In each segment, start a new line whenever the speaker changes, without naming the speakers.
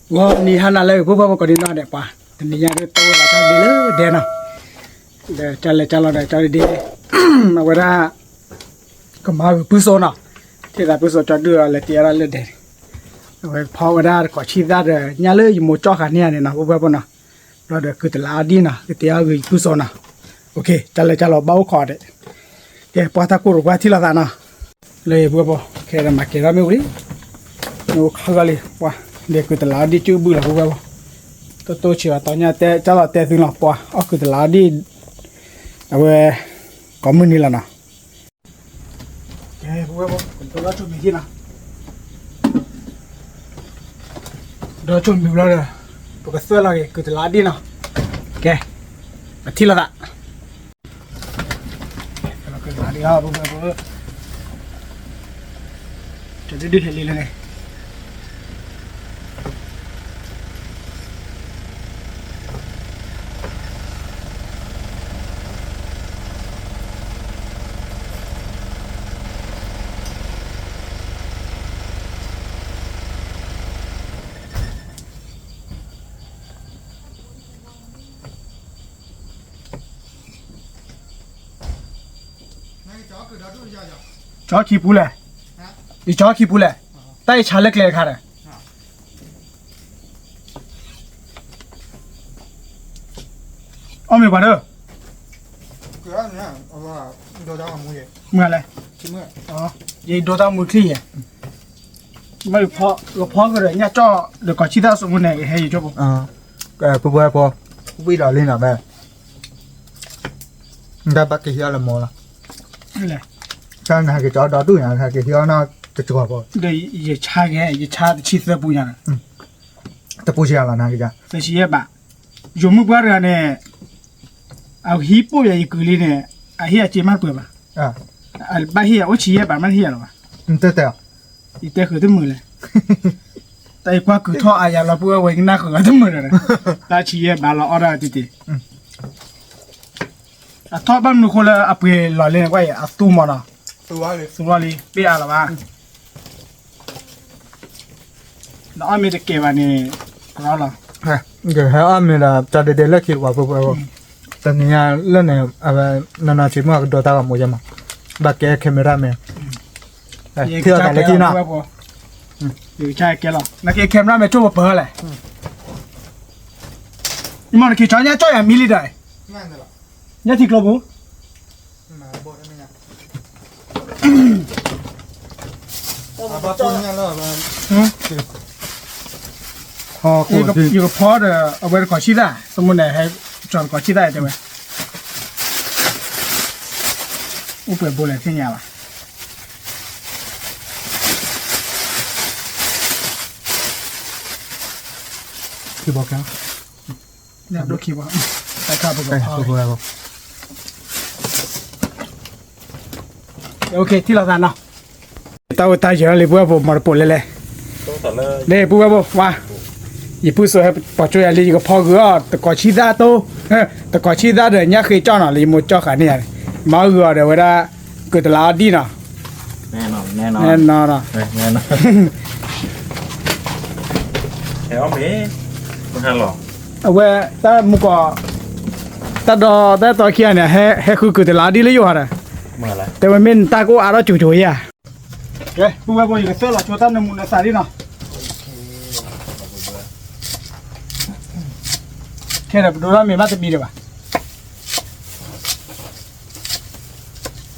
Gua ni hana le bu ba ko ni na de pa. Ni ya de to la ta de le de na. De chalo de chalo de. Ma wara ko ma pu so na. Thì là pu so cha đưa le tia ra le de. Rồi phao ra có chi ra de nya le mo cho kha ne na bu ba na. Rồi de cứ la đi na cái tia gửi pu so na. Ok, chalo bao kho de. Ke pa ta ko ro ba thi la da na. Le bu ba ke ra ma ke ra me uri. No khagali wa để cứ lá đi chứ bự là không đâu tôi chỉ là tao nhà té chắc là té từ nào qua cứ lá đi về có mưa ni là nào cái không đâu tôi đã chuẩn bị gì nào đó chuẩn bị rồi tôi cái sữa là cứ lá đi nào cái thì là đã cứ lá đi ha bố cho đi hết đi này chó khi bù lệ, đi chó khi bù lệ, tay chả lệch lệch khá đấy. Ông mày bảo đâu?
Cái đó nữa, đồ đó là mua gì?
Mưa này.
Chỉ mưa.
Vậy đồ đó mua gì? Mày phò cái đấy nhá cho được có chi ta số này hay gì cho bố?
Cái bố bây giờ lên là mẹ. Người ta bắt cái hiệu là mua là.
Này.
Sang hai cái chó đó tuổi hai cái hiệu nó chụp chụp vào.
Đây giờ cha thì chi sơ bù nhá.
Ta bù là nào cái gì?
Thế chỉ là bạn. Dùng mức bao này, hip bù vậy cứ đi này, hiệp chỉ mang tuổi mà. Ba hiệp, ở chỉ là bạn mang hiệp rồi mà.
Tê.
Ite khởi tấm mười này. Tại qua cứ thọ ai là bữa vậy na khởi tấm mười này. Ta chỉ là bà là order tít. Thọ ban nu khôi là áp cái lò lên quay tu mà nào. Tu đi, bây giờ là ba. Nó ăn mấy cái kẹp này, đó là.
Cái hệ âm này là ta để lại kiểu vào bố. Ta nhà lên này, nó chỉ mua đồ ta vào mua mà. Bắt cái camera mẹ. Thưa cái là gì nào?
Điều tra cái lọ, nó cái camera mẹ chụp bờ này. Nhưng mà cái chó nhá cho em mili đấy. Nhá thịt lô bố. Yêu phó được ở bên có chi ra, xong rồi này hay chọn có chi ra cho mày. Úp về bồ này thế nhà mà.
Khi bỏ kéo.
Nè đôi khi bỏ. Tại sao bỏ. Ok, thì là nào. Tao giờ lấy bữa mà bổ lên. Đây bữa qua. Ý bữa sau bỏ cho lấy cái phao gửa, tự có chi ra tô. Tự có chi ra để nhá khi cho nó lấy một cho cả này. Mà gửa để vậy ra cứ tự lá đi nào.
Nè nó. Theo mấy hai lọ.
Vậy ta mua có ta đó ta tôi kia này hay cứ tự lá đi lấy vô hả?
Mở lại.
Tại mình ta có ăn đó chủ à. Ok, bữa bây giờ là cho ta nên muốn xài đi nào. Cái này đồ ra mình bắt bị được à?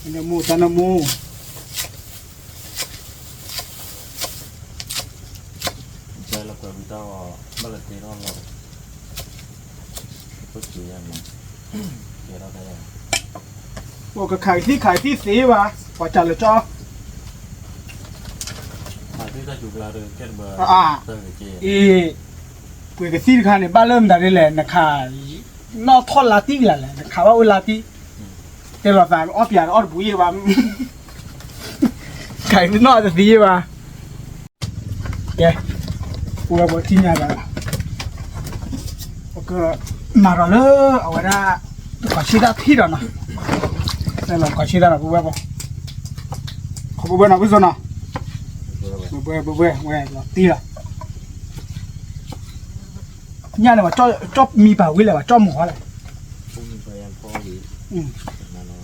Nó mua ta nó mua.
Chơi là phải bị tao bắt được tiền nó rồi. Có chuyện gì? Vậy đó đây.
Ủa cái khải thi xí mà, phải trả lời cho.
Thứ ta chụp là được cái bờ.
Cái xí khai này ba lâm đã đi lên, khai nó thoát lá tí là khai bao lá tí. Thế là phải óp nhà óp bùi mà. Khải nó là gì mà. Ok, ủa bộ thi nhà là. Ok, mà rồi nữa, ở đây có chi đã thi rồi nè. Đây là có chi đã là bùi bộ. Có bùi nào bây giờ nào? Bùi là tí là. เนี่ยเนี่ยว่าจ้อมีป่าวิเลยว่าจ้อหมอเลย
พวกนี้ไปยังพ่อดี
อืม
นั่นเนาะ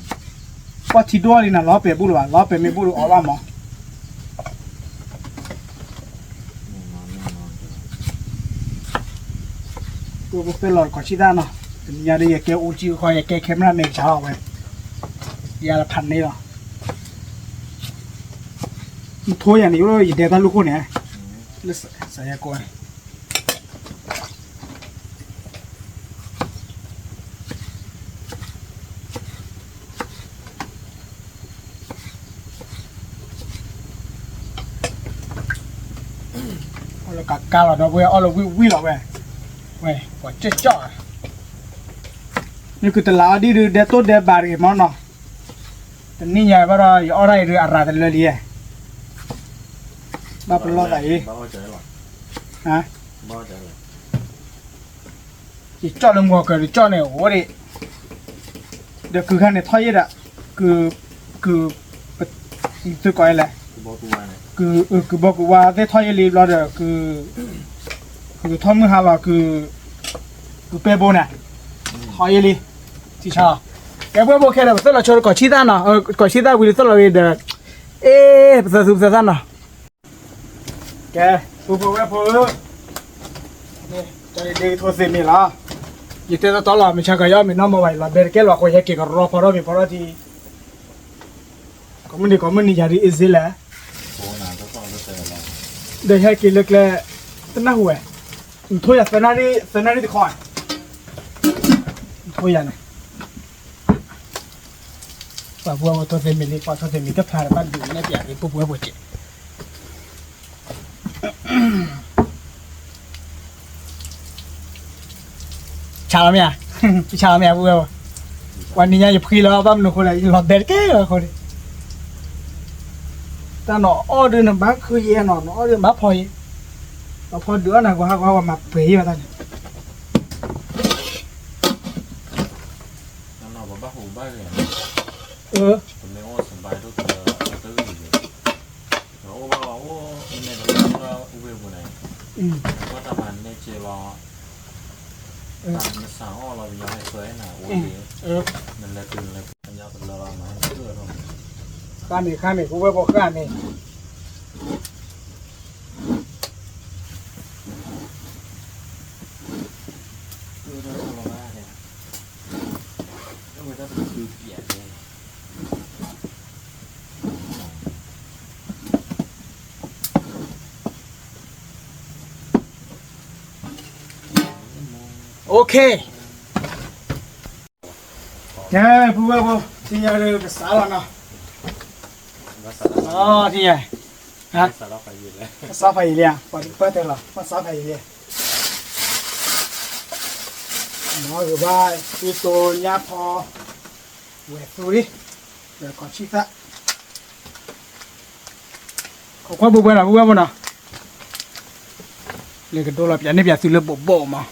ว่าทีด้วยนี่นะล้อเปลี่ยนบุรุษว่าล้อเปลี่ยนไม่บุรุษอ๋อว่าหมอ
แน่นอน
กูเป็นหลอดก่อนชิด้าเนาะยาดีแกอูจิคอยแกเข้มแล้วเมฆเช้าไปยาละพันนี่เนาะมันโทรอย่างนี้เลยเดี๋ยวตาลูกคนเนี่ยแล้วใส่ยากอยเรากัดกาเราเว้ยเราวิ่งเราเว้ยกว่าเจ๊จ่อนี่คือตลาดดีหรือเดตัวเดบาร์กมันเนาะแต่นี่ยายว่าเราอยู่อะไรหรืออะไรแต่เลยดีมาเป็นรอดไหน
บ้าใจหรอ
ฮะ
บ้าใจหรอ
อีจ่อลงหัวเกิดจ่อเนี่ยโอ้ดิเดี๋ยวคือขั้นเนี่ยท้อยอ่ะคือตัวก้อยแหละ
บ้าตัวเนี่ย
คือบอกว่าได้ท้อยรีบเราเด้อคือท้อมือหาว่าคือเปโบเนี่ยท้อยรีที่ชาแกเพื่อบอกแค่เราต้องเราชดก่อนชีด้านเนาะก่อนชีด้านวิลต้องเราเด้อภาษาสุภาษาเนาะแกผู้พูดว่าพูดนี่ใจดีโทรศัพท์มีละยิ่งเต้นตลอดไม่ใช่ก็ย่อมีน้องมาไว้ละเบรกเกอร์ว่าคนยังเกี่ยวกับรอพอเรามีพอเราที่ก็มันนี่ยาดีอิสิแหละ
โอ้หนาต้องต้องเจอแล้ว
เดี๋ยวให้กินเล็กๆตั้งหน้าหัวถ้วยอย่างเซนารีที่คอยถ้วยอย่างนี้ป่าวบัวตัวเซมิลี่ป่าวตัวเซมิลี่ก็พาบ้านดูในเปียกนี่ปุ๊บบัวปวดจิชาไหมอ่ะชาไหมอ่ะบัววันนี้ยังจะพีแล้วบ้านหนูคนละหลอดเด็ดแก่เลยคนนี้แต่หนออ้อเดือนบ้าคือเย่หนออ้อเดือนบ้าพอยเราพอเดือนนะก็ว่ามาเปย์มาตอนนี้
นั่นเราบ้าหูบ้าเลย ผมไม่ว่าสบายทุกตัวตื้ออยู่แล้วว่าโอ้ในตรงนี้เราอุเบกบุญไหนว่าทำมันในเจรอทำสาวเราอยากให้เคยหน่ะโอ้ยนั่นแหละตื่นเลยปัญญาเป็นเรามาให้เพื่อนเรา
ข้ามอีกกูไปบอกข้ามอีก
คือเราเราบ้าเนี่ยแล้วมันจะเป็นคือเกียรติเลย
โอเคเนี่ยผู้ว่าผู้ที่ยังเรียนภาษาละเนาะอ๋อที่ยังฮะ
สารพัดอยู่เลย
ภาษาไทยเรียนเปิดแต่ละภาษาไทยเรียนน้อยหรือว่าอีตัวยาพอเวทุริเดี๋ยวก่อนชิตะขอความบุญนะบุญนะเรียกกันตัวละเปียนี่เปียสุดเลยบ่มา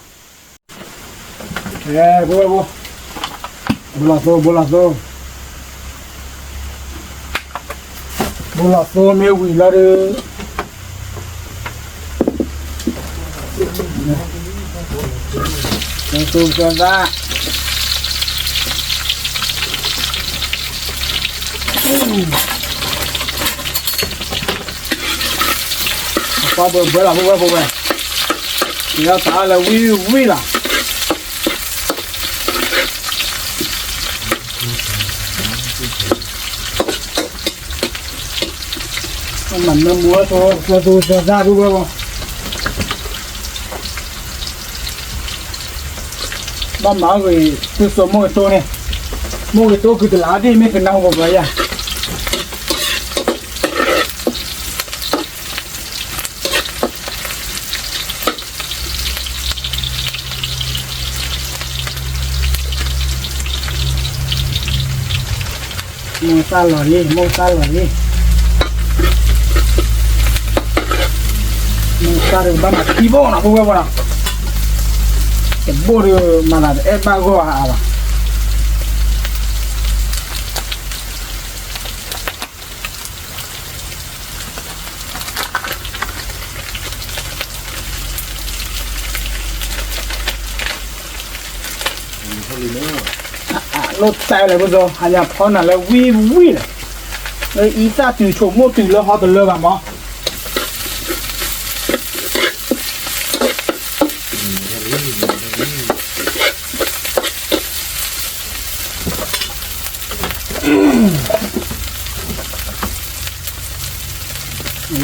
Bolazo me wilare. Itu ganda. Apa bola. Ya taala wila. Mình nó mua thôi, cho tôi ra đúng không? Băm máu rồi tôi số mua tôi này, mua cái tôi cứ từ lá đi mấy cái nào vào vậy à? Mua sa lò đi. Cari banget ibu nak buat apa? Ibu dia mana? Bago apa?
里面，
落带来不着，还要跑那来喂了，那一下就全部丢了好多了吧嘛。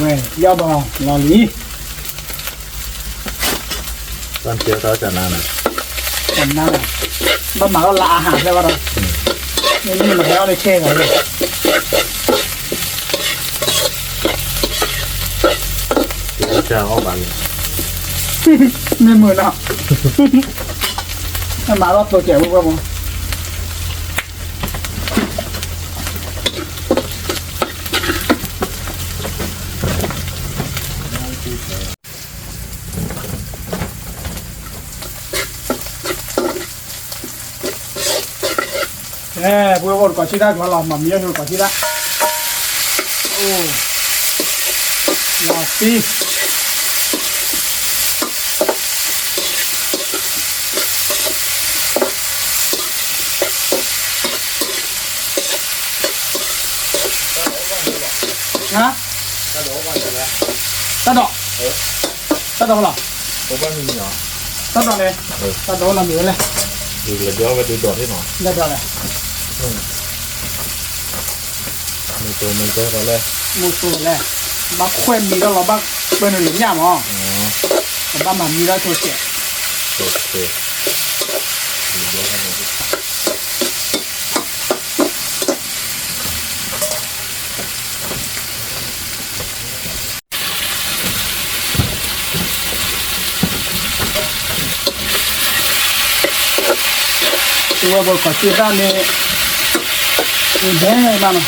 喂，要不老李，
咱接到在哪呢？
怎么了？把马都拉下来吧都，你们还要来切个？
这样好办了。
没门了，那马到多久不不？哎，不会我搞其他个了，妈咪要搞其他。哦，老弟。啊？打到了。
我帮你讲，
打到嘞？打到了没有嘞？
你个标个对多少呢？
那到嘞？
没多少嘞。
没错嘞，把快米了，老把分了人家嘛。我把马米了就些。
对。你标个东西。
我搞其他的，你别嘛嘛。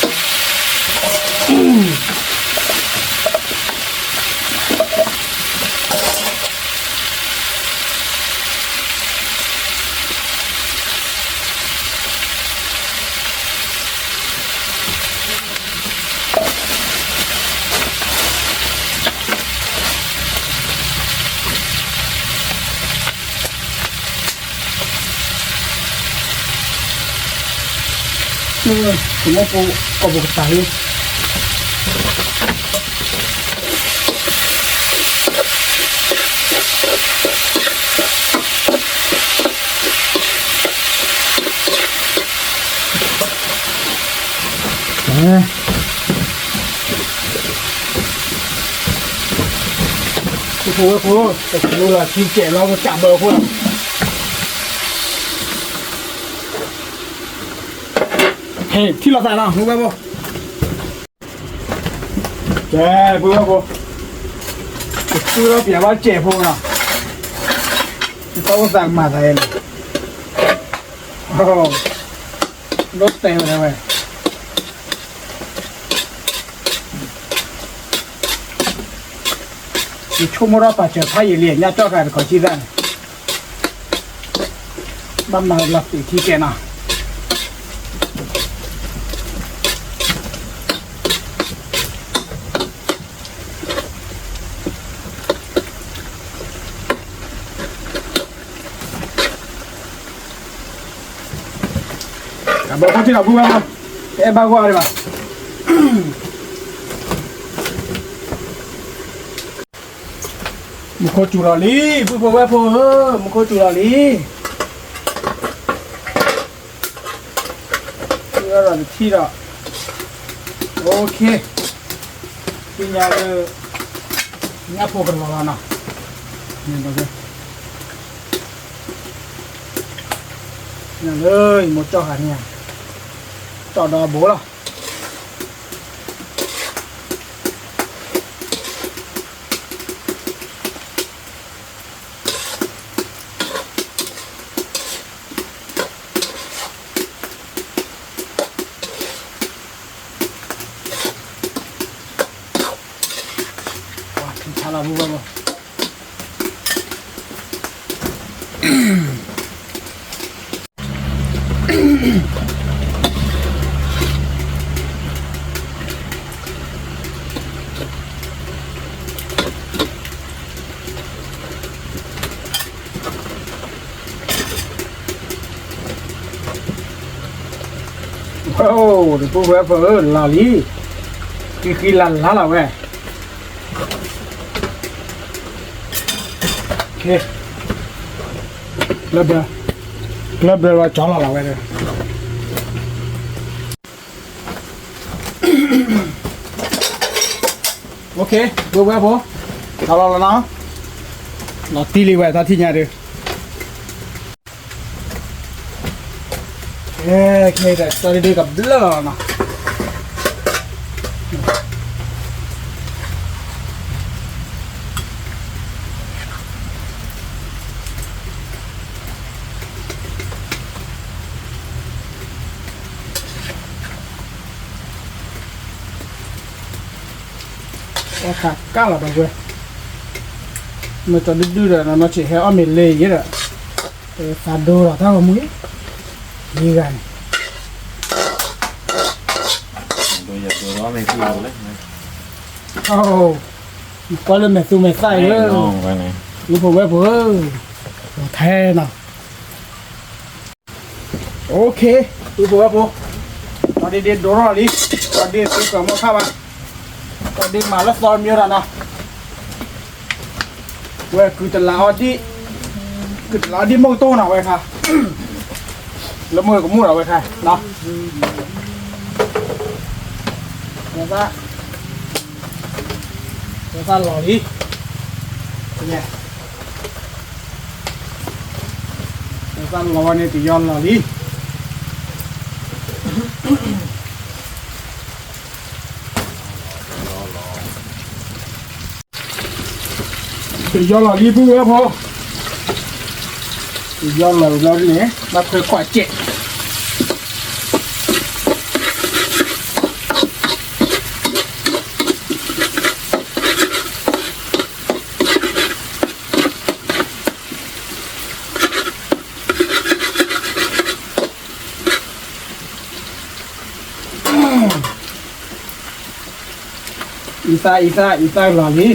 怎么不搞不打理？哎，不，这哭了，听见了，我下不回来。嘿，听了啥了？明白不？对，不要不，不要别把解封了，你把我啥骂来了？哦，老呆了喂。你出门了把这他一脸人家照开的烤鸡蛋，慢慢拉嘴提前了。不放这了，不放，别八卦的吧。木可煮了哩，不破外婆呵，木可煮了哩。这个让你剃了 ，OK。今年的，人家破个老呢，你这个。那เลยหมดเจ้าหาเนี่ยจอดดอโบล่ะว้าถึงชาลาบูบ่ โอ้เดี๋ยวพวกเว้ยเพื่อลาลีคือลันละเราเว้ยโอเคแล้วเดี๋ยวว่าจ้าเราเว้ยเลยโอเคพวกเว้ยพอเอาเราเนาะเราตีลีเว้ยตาที่เนี่ยเด้อโอเคเดี๋ยวตอนนี้กับเบลอเนาะค่ะก้าวละไปเว้ยมันจะดื้อๆนะมันจะให้อ้อมเลยเยอะฟาโดละถ้าว่ามึงนี่กัน
โดยอย่าตัวว่าไม่คือเลย
โอ้ก็เลยแม่สู้แม่ใส่เลย
น้องไปไหน
รู้ผมไว้เพิ่มแท้น่ะโอเครู้ผมไว้ผมตอนนี้เด็ดโดนอะไรตอนนี้ซื้อของมาเข้ามาตอนนี้มาแล้วซ้อนมีอะไรนะเว้ยคือจะลาวที่คือลาวที่มองโต้น่ะเว้ยค่ะแล้วมือก็มุ่งเอาไว้ค่ะเนาะแล้วก็หล่อดีเป็นไงแล้วก็หล่อเนี่ยตีย้อนหล่อดีตีย้อนหล่อดีพูดแล้วพอตีย้อนหล่อเนี่ยมาเคยกว่าเจ็ดอีซ่าหล่อดี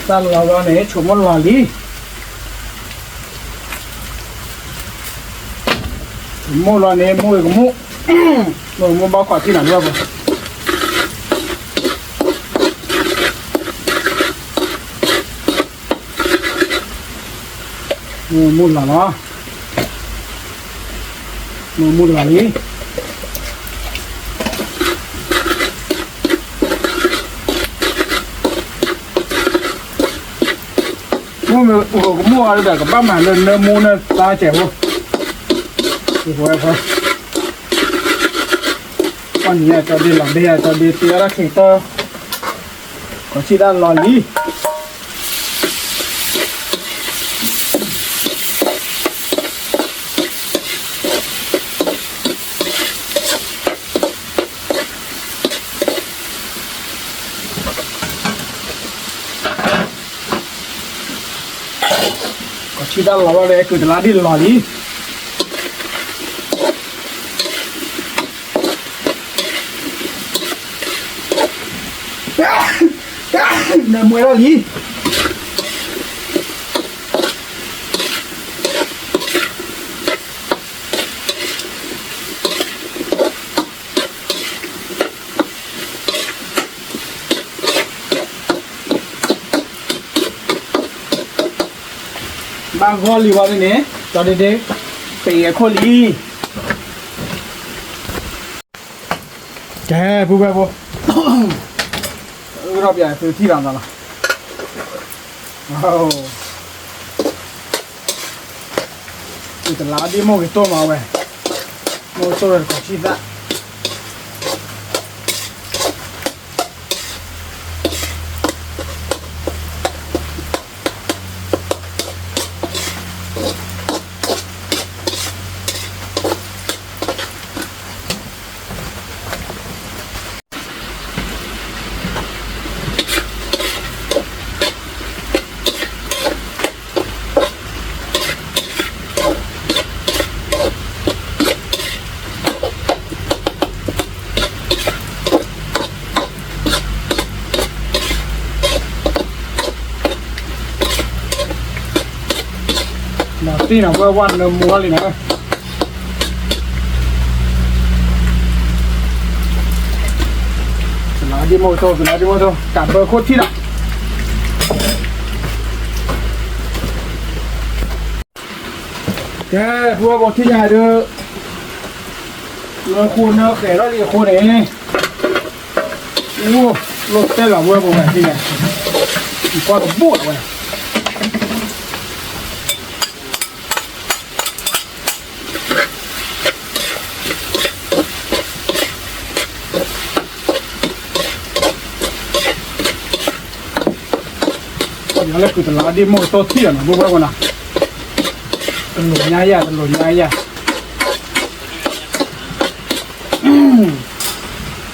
ซ่าหล่อเนี่ยชมว่าหล่อดีมูหล่อเนี่ยมูอีกมูมูบ้าขวดที่ไหนวะบ่มูหล่อเนาะมูหล่อดีmua được cả bác mà lần mua nó ta trẻ không thì thôi thôi con nhà cho đi làm bia cho đi tía ra khỉ tơ có chỉ đang lò lý chỉ đã lò đây cứ lá đi lò đi nè mới lò điบางคนรีว่าเนี่ยตอนเด็กๆปีคนรีแกผู้แบบผู้รอบใหญ่คือที่ร้านละโอ้ยแต่ร้านที่โม่กี่ตัวมาเว้ยโม่ตัวเลยของชีสอะ นะตีนะว่าวันเดิมมัวเลยนะสลาดิโมโตกับเบอร์โคตรที่ละแกพวกบอกที่ใหญ่เด้อเราคูณเนาะแกเราเรียกคูณเองโอ้รถเต้นหรอพวกบอกแบบที่ไงอีกกว่าตัวบูดเลยแล้วคือตลาดดิโมโตที่อ่ะนะพวกเรานะตลาดง่ายๆตลาดง่ายๆ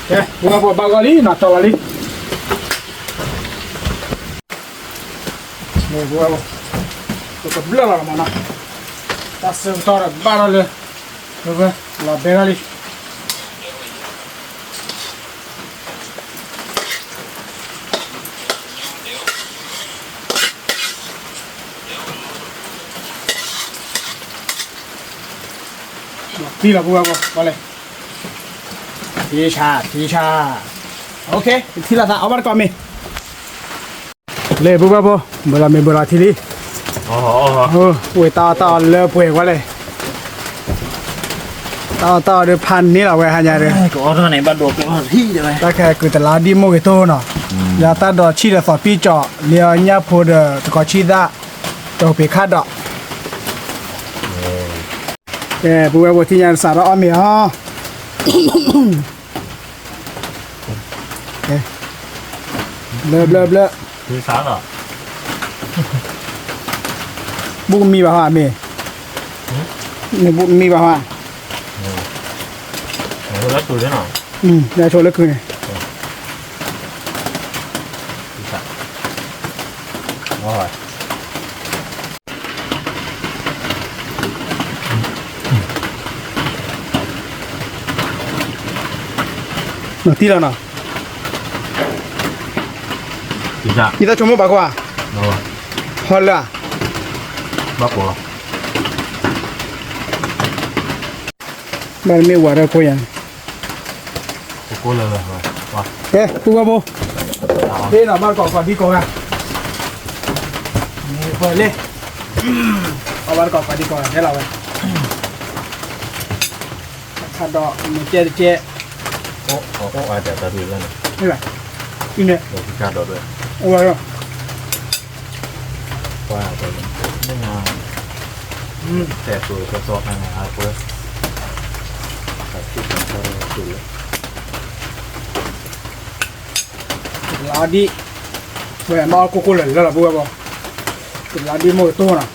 เอ๊ะพวกเราบอกบาลีนะชาวลีนี่พวกเราตัวเบลล์ละมันนะตัดเส้นต่อระบาร์เลยพวกเราเบลล์ที่เราพูดว่าอะไรทีชาโอเคที่เราเอามาก่อนมั้ยเลยพูดว่าเวลาไม่เวลาที่นี่
อ๋อ
ป่วยต่อเลยป่วยว่าเลยต่อเดือพันนี่เราไว้หายาเลย
ก็เอาเท่าไหนบ้านโดดก็เอาที่เดียว
แต่แค่คือแต่ละดิโมกิโตเนาะยาตาดอชีเดสอปีจ่อเลียญาพูดตะกอชีดะตัวเปคาดอพูดว่าที่ยาสารอ้อมฮะเลิก
คือสารเหรอ
บุกมีป่ะฮะเมย์นี่บุกมีป่ะฮะ
แล้วตัวได้หน่อย
เดี๋ยวโชว์แล้วคืน
อร่อย
หนักที่แล้วนะนี่ถ้าชมว่าบ้ากว่าฮอลล่า
บ้ากว่า
บ้านไม่หวานเลยคุยยัง
กูเลยว่ะ
เฮ้ยกูว่าโบเฮ้ยหน่อบ้านก่อนที่ก่อนอ่ะนี่คุยเลยเอาบ้านก่อนที่ก่อนให้เราไปขัดดอกมีเจ๊
โอ้อาจจะตัดแล้วนะ
นี่แหละนี่เนี่ย
เราพิจารณาด้วย
โอ้ย
ว่าแต่ไม่งานแต่ตัวก็ซอกให้มาเพื่อตัดที่เป็นตัวสุด
ลาดีเว้ยมาโกโก้เลยแล้วล่ะบัวบ่ลาดีโมโต้น่ะ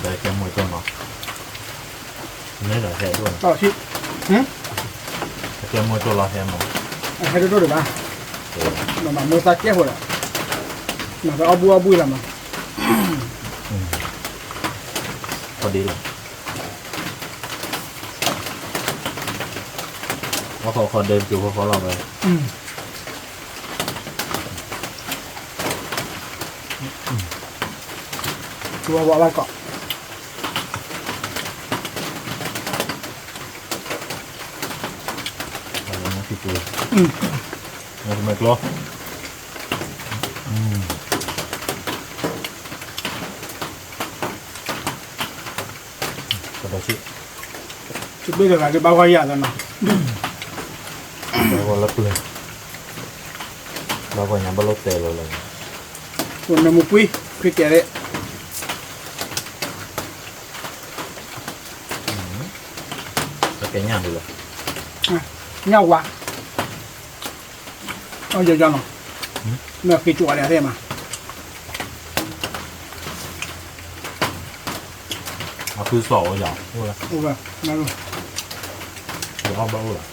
แต่แกมวยตัวเนาะนี่เหรอแท้ด้วย
ต่อชิ
แกมวยตัวรอแท้มั้ง
ให้ดูดูป่ะมาโมซาเก้หัวละมาไปเอาบัวละมา
พอดีเลยว่าเขาเดินอยู่เขาเราไป
ตัวว่าอะไรก่อน
ที่ตัวมันทำไมกลัวก็ได้
ชุดเบลล์อะไรบ้าวายาแล้วนะ
บ้าวลับเลยบ้าวยังบ้าลดเตะเลย
ส่วนน้ำมุ้ยคือแกเลย
จะเป็นยังไงเลย
เงาวะเอาเยอะๆหน่อยเมื่อกี้จั่วอะไรเท่มา
คือสอบอย่างโอ้ย
ไม่รู้
เดี๋ยวเอาบ้าเลย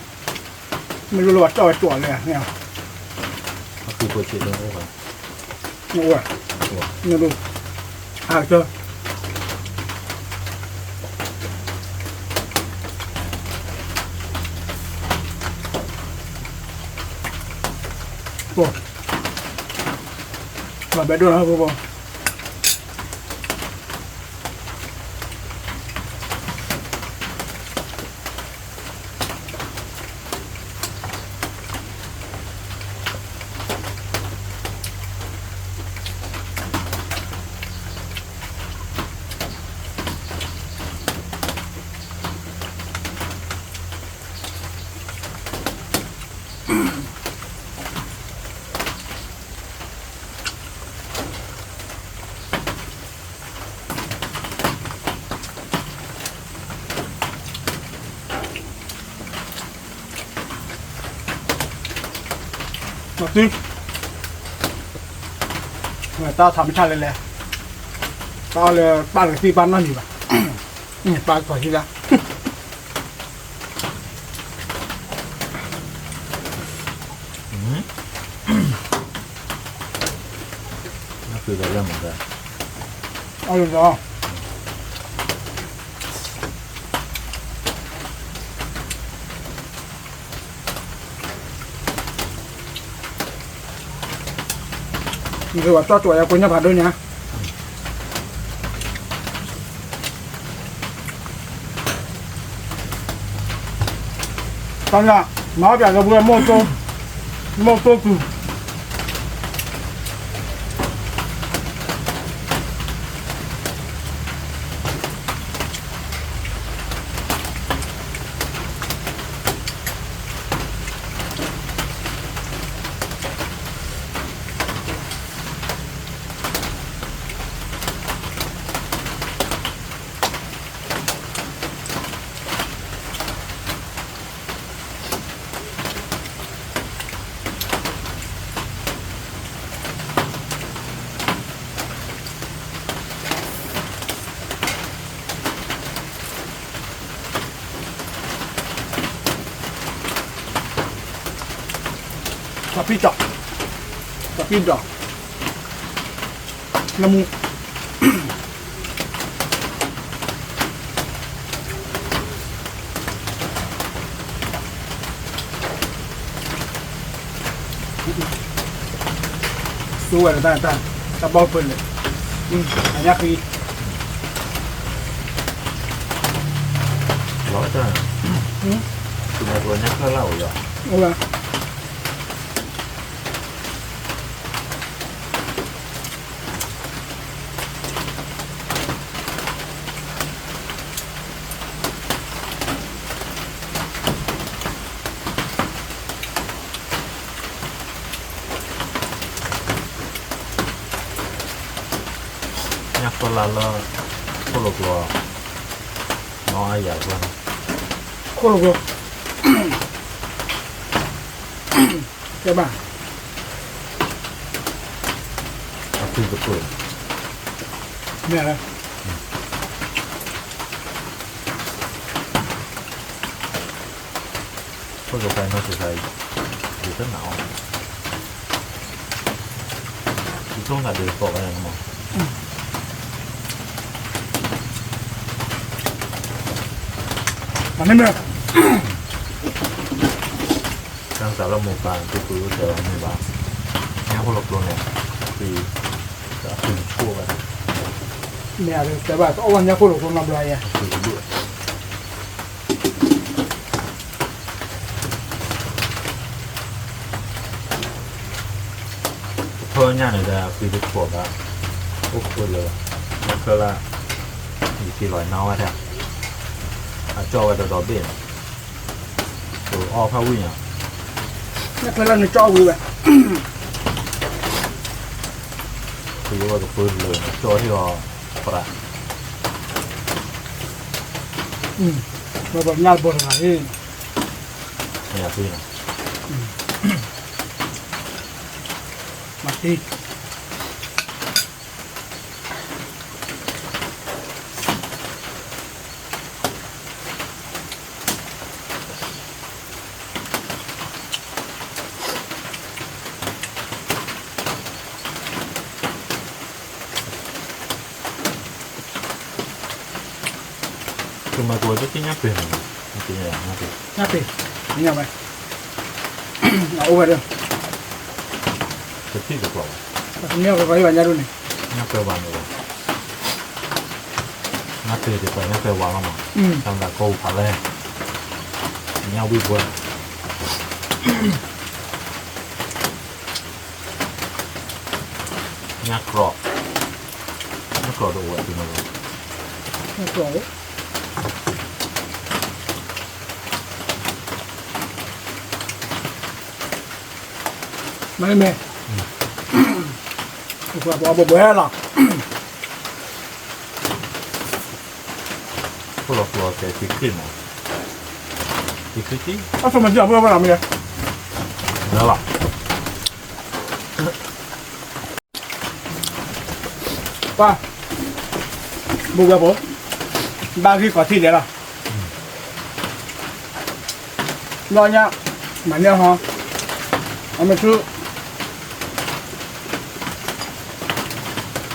ไม่รู้ว่าจั่วเลยเนี่ย
คือตัวชีดเลยโอ้ย
ไม่รู้เจอโอ้ มาแบบด้วยครับผมมาสิตาทำไม่ใช่เลยแหละตาเลยป้าเลยที่บ้านนั่นอยู่ป่ะนี่ป้าก่อนที่ละ
นั่นคือเรื่องเหมือนกัน
เอาเลยเนาะนี่คือว่าตัวอย่างคนจะผ่านด้วยนะตอนนี้น้องอยากจะเบื่อโม่โต้คือ Capito? Capito? La mu... Su guarda, dai, sta buono quello. Andiamo qui.
ร้อยจ้าคือมาตัวนี้ก็เล่าอยู่
Allora.
nhắc con là có lục lò nó ai vậy luôn
Quello che... Che va?
nó chưa được tuổi
Nè.
có lục này nó sẽ thấy gì rất não chỉ không là được cọ này mà
Ma nemmeno...
đang tạo ra một vài cái túi chờ như vậy nhắc con lục luôn này thì đã từng chua vậy
Nè, che va, ho mangiato quello con una blaia.
từ bữa thôi nhà này là vì được của bạn ốc vừa lừa nó cơ là thì chỉ loại nấu thôi cho vào đó biển rồi o phao quy nhỉ
Nè, quella ne cho vui, beh.
thì vào được vừa lừa cho thì họ phải
Ma per me al borrare.
nhà quy nè
Ma sì.
คือมาตัวจะที่nhắc tiền thì là nhắc tiền
Nati. Andiamo, vai. No, over there.
จะที่được rồi
เนี่ยก็อยู่วันยารุนี่
น่าเปรี้ยวหวานเลยน่าเปรี้ยวดีกว่าน่าเปรี้ยวหวานมากทำแบบโก้ผ่านเลยเนี่ยวิบวัวเนี่ยกรอบดูว่าดีมาก
ไม่กลัวไม่แม่กลัวบอกบ่อยหรอก
พวกเราตัวแกติดขึ้นมั้งติดขึ้นที่
อ่ะสมัยเจ้าเมื่อวันไหร่เนี่ย
แล้วหรอ
ป้าบุกแบบผมบ้านที่ก่อที่เดียวล่ะรอเนี่ยเหมือนเนี่ยฮะเอามาซื้อ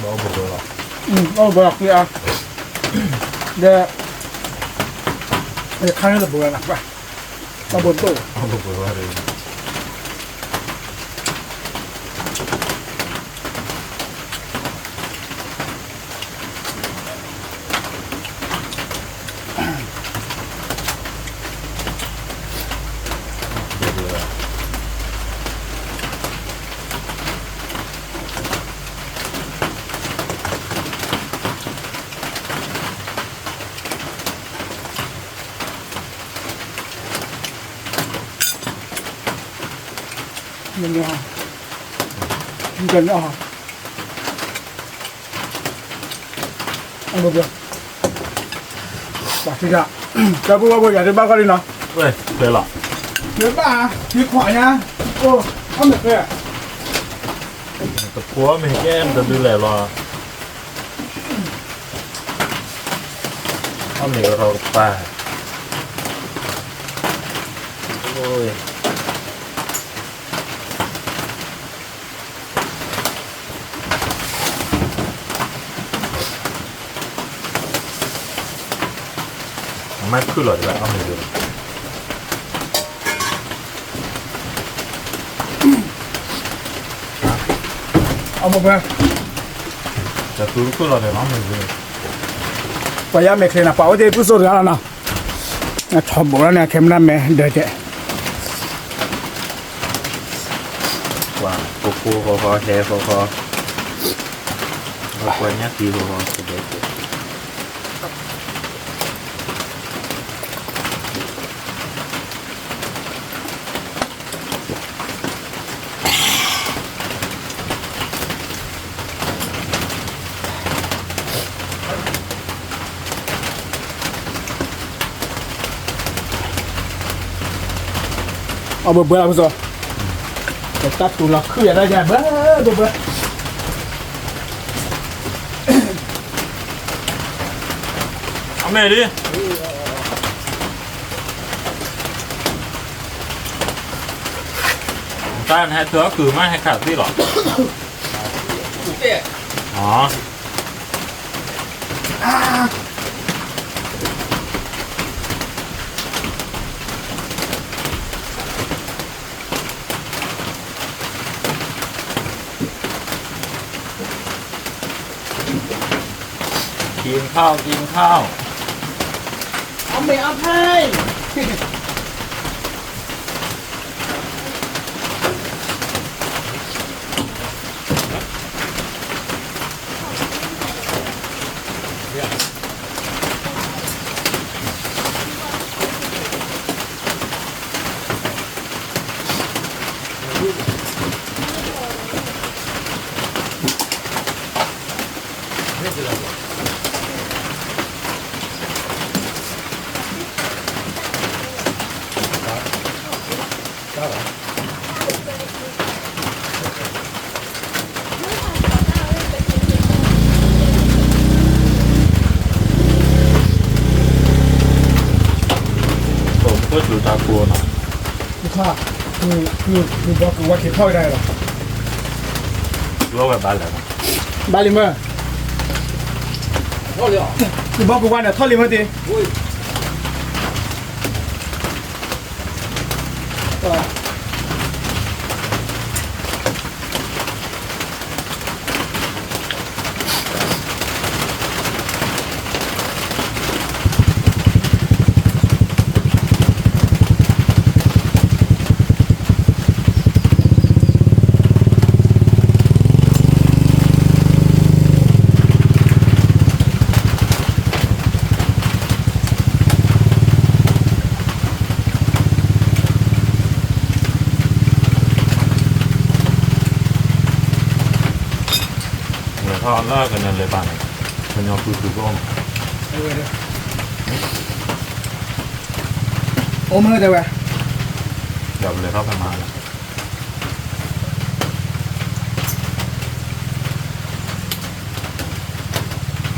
บอกบอกหรอ
เอาบอกเลยอ่ะเดี๋ยวข้างนี้จะบุกอะไรป่ะมาบนโต๊ะ
บอกบอกว่าเลย
ยังไงฮะมันเกินอ่ะเอาบุกเลยป่ะที่จะจะพูดว่าอยากจะบ้าก็ได้เนาะ
เว้ยเลยหรอ
เดี๋ยวป่ะมีขวายนะโอ้เอาหมดเลย
แต่พัวไม่แก้มจะดูแลหรอเอาหนีเราไปโอ้ยไม่ขึ้นหรอกแต่เอาหนีดู
เอาหมดเลย
จะซื้อขึ้นหรอกแต่เอาหนีดู
ปะยาเมฆเลยนะป่าวเดี๋ยวพูดสุดแล้วนะชอบบอกแล้วเนี่ยเข้มน้ำแม่เดี๋ยวจะ
ว่าปูคอแช่คอเราควรยักดีคอสุดเลย
เอาเบื่อๆเอาไปซะแต่ตัดตัวเราคืออะไรกันเบื่อ
เอาแม่ดิต้านให้เธอคือไม่ให้ขาดที่หรออ๋อกินข้าวกินข้าว
เอาไม่เอาให้
ผมก็อยู่ตาตัวหน่อย
ค่ะคือบอกว่าคิดพ่อได้หรอ
รู้ว่าบ้านแล้วนะ
บาลิเมอร์คือบอกว่าเนี่ยท่อลิเมอร์ดี
họ là cái này lấy bạn này cái nhau từ từ con
เออเด้อโอ้มือเด้อว่ะ
gặp lấy các bạn mà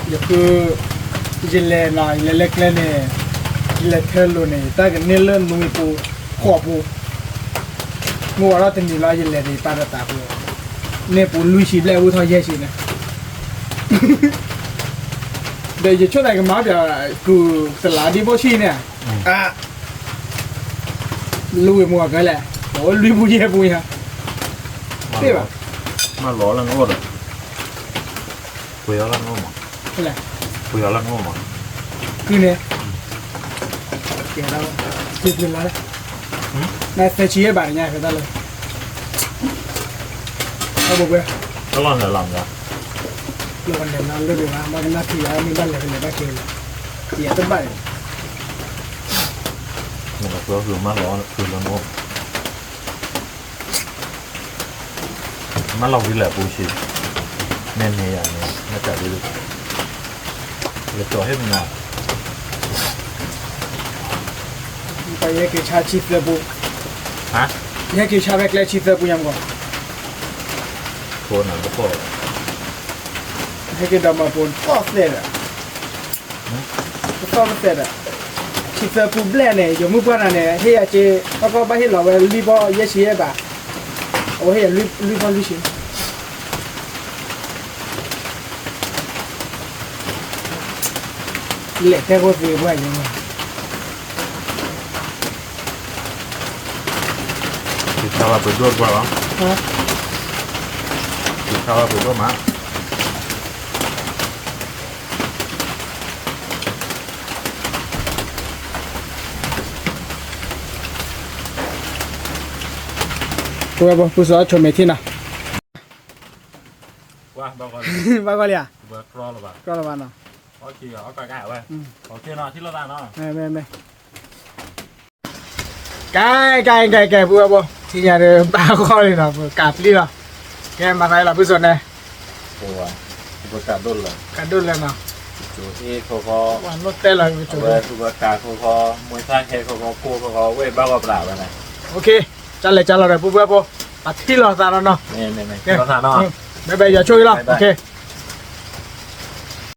อย่าคือยินเลน่ะยินเล็กๆเนี่ยยินเล็กเทลเนี่ยตากันเนี่ยเล่นนุ่ยปูขอบปูงัวเราตันนี่เรายินเลดีปาตาปูเนี่ยปูลุยชีแล้วอูทอเยชีนะเดี๋ยวจะช่วยอะไรกันมาเดี๋ยวกูสลาดีโบชีเนี่ยอ่ะลุยมัวกันแหละโอ้ลุยปูเย่ปูฮะ Tiếp à?
mà ló là ngon rồi quỳ là ngon mà
นั่นแหละ
quỳ là ngon mà
คือเนี่ยเกี่ยวเราจิตวินแล้วนะนายเฟชีแบบนี้ก็ได้เลยเอาบุกไป
nó làm là làm ra
ลงกันเดี๋ยวนั้นเรื่องนะมากันนาทีแล้วมีบ้านเลยเป็นแบบเกลเสียต้นใบ
nhưng mà cứ má ló cứ là ngon má lòng đi lại bù xì nên này à này nó chả đi được để cho hết mình nào
ไปแยกเกชาชีเตอร์บู
hả
แยกเกชาแบกและชีเตอร์บูยังก่อน
cô nào có cô
ให้เกดอมาปนฟอสเตอร์ฟอสเตอร์ชีเตอร์บูเบลเนี่ยอยู่มือป้าเนี่ยเฮียเจแล้วก็ไปให้เราไปรีบอเยชีแบบ โอ้เฮ้ยลุยบอลลุยชิเละแค่ก็คือว่าอย่างเงี้ย
thì sao là phải đốt qua đó
ฮะ
thì sao là phải đốt má
ตัวบอผู้สอนชมเมที่น่ะ
qua bao con
บ้าก็เลยอ่ะ
vừa crawl là bạn
ก็ระวังเนาะ
có chi ở cài cài vậy có kia nào thích nó ra nó
ไม่ไก่บัวบอที่เนี่ยเดิมตาข้อเลยเนาะกาดลี่เนาะแกมาใครล่ะผู้สอนเนี่ย
ủa vừa cả đốt rồi
กันดุนเลยเนาะ
chủ thì cô có
วันรถเต้นเลยผู้สอน
vừa cả cô có mùi sang kia cô có cô có quay bao gặp đảo này
โอเคจัดเลยจัดเลยผู้บัวบอตัดที่รอซาแล้วเนาะ
này này này nó ra nó
บ๊ายบายอย่าช่วยเราโอเค